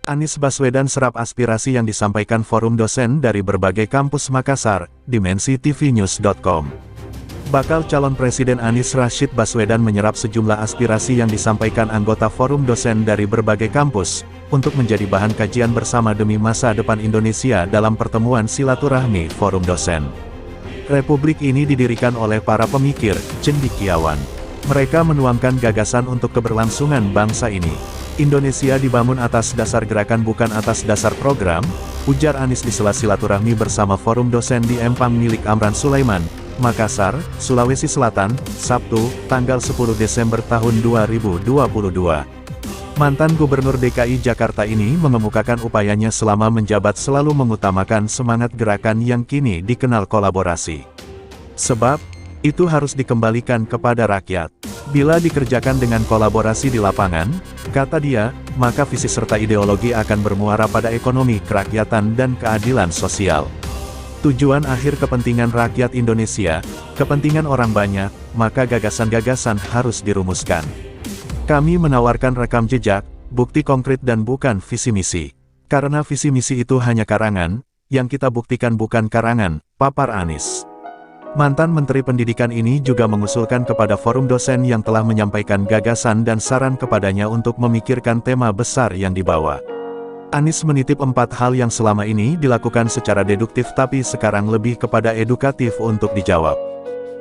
Anies Baswedan serap aspirasi yang disampaikan forum dosen dari berbagai kampus Makassar, Dimensi tvnews.com. Bakal calon Presiden Anies Rashid Baswedan menyerap sejumlah aspirasi yang disampaikan anggota forum dosen dari berbagai kampus, untuk menjadi bahan kajian bersama demi masa depan Indonesia dalam pertemuan silaturahmi forum dosen. Republik ini didirikan oleh para pemikir, cendekiawan. Mereka menuangkan gagasan untuk keberlangsungan bangsa ini. Indonesia dibangun atas dasar gerakan bukan atas dasar program, ujar Anies di sela silaturahmi bersama forum dosen di Empang milik Amran Sulaiman, Makassar, Sulawesi Selatan, Sabtu, tanggal 10 Desember tahun 2022. Mantan Gubernur DKI Jakarta ini mengemukakan upayanya selama menjabat selalu mengutamakan semangat gerakan yang kini dikenal kolaborasi. Sebab, itu harus dikembalikan kepada rakyat. Bila dikerjakan dengan kolaborasi di lapangan, kata dia, maka visi serta ideologi akan bermuara pada ekonomi kerakyatan dan keadilan sosial. Tujuan akhir kepentingan rakyat Indonesia, kepentingan orang banyak, maka gagasan-gagasan harus dirumuskan. Kami menawarkan rekam jejak, bukti konkret dan bukan visi misi. Karena visi misi itu hanya karangan, yang kita buktikan bukan karangan, papar Anies. Mantan Menteri Pendidikan ini juga mengusulkan kepada forum dosen yang telah menyampaikan gagasan dan saran kepadanya untuk memikirkan tema besar yang dibawa. Anies menitip 4 hal yang selama ini dilakukan secara deduktif tapi sekarang lebih kepada edukatif untuk dijawab.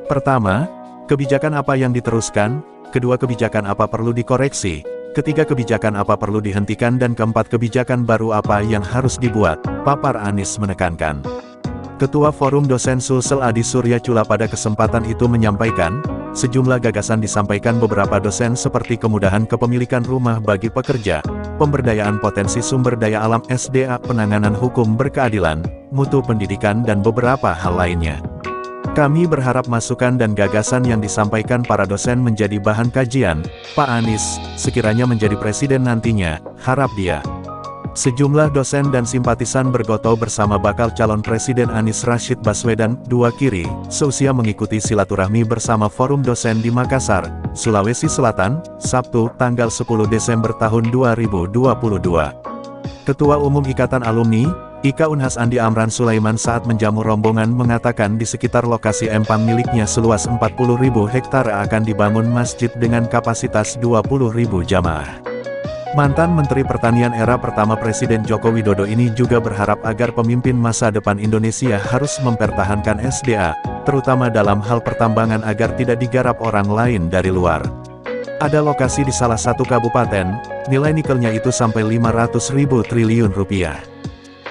Pertama, kebijakan apa yang diteruskan, kedua kebijakan apa perlu dikoreksi, ketiga kebijakan apa perlu dihentikan dan keempat kebijakan baru apa yang harus dibuat, papar Anies menekankan. Ketua Forum Dosen Sulsel Adi Surya Chula pada kesempatan itu menyampaikan, sejumlah gagasan disampaikan beberapa dosen seperti kemudahan kepemilikan rumah bagi pekerja, pemberdayaan potensi sumber daya alam SDA, penanganan hukum berkeadilan, mutu pendidikan dan beberapa hal lainnya. Kami berharap masukan dan gagasan yang disampaikan para dosen menjadi bahan kajian, Pak Anies, sekiranya menjadi presiden nantinya, harap dia. Sejumlah dosen dan simpatisan bergoto bersama bakal calon Presiden Anies Rashid Baswedan, dua kiri, seusia mengikuti silaturahmi bersama forum dosen di Makassar, Sulawesi Selatan, Sabtu, tanggal 10 Desember tahun 2022. Ketua Umum Ikatan Alumni, IKA Unhas Andi Amran Sulaiman saat menjamu rombongan mengatakan di sekitar lokasi Empang miliknya seluas 40.000 hektar akan dibangun masjid dengan kapasitas 20.000 jamaah. Mantan Menteri Pertanian era pertama Presiden Joko Widodo ini juga berharap agar pemimpin masa depan Indonesia harus mempertahankan SDA, terutama dalam hal pertambangan agar tidak digarap orang lain dari luar. Ada lokasi di salah satu kabupaten, nilai nikelnya itu sampai 500.000 triliun rupiah.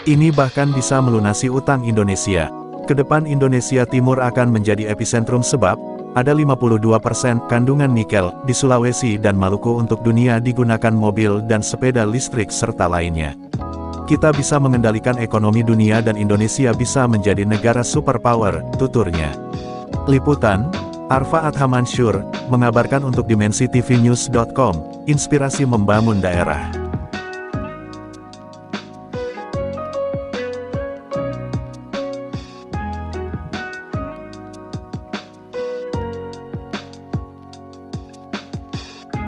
Ini bahkan bisa melunasi utang Indonesia. Kedepan Indonesia Timur akan menjadi epicentrum sebab, ada 52% kandungan nikel di Sulawesi dan Maluku untuk dunia digunakan mobil dan sepeda listrik serta lainnya. Kita bisa mengendalikan ekonomi dunia dan Indonesia bisa menjadi negara superpower, tuturnya. Liputan, Arfa Adha Mansur, mengabarkan untuk Dimensi tvnews.com, inspirasi membangun daerah.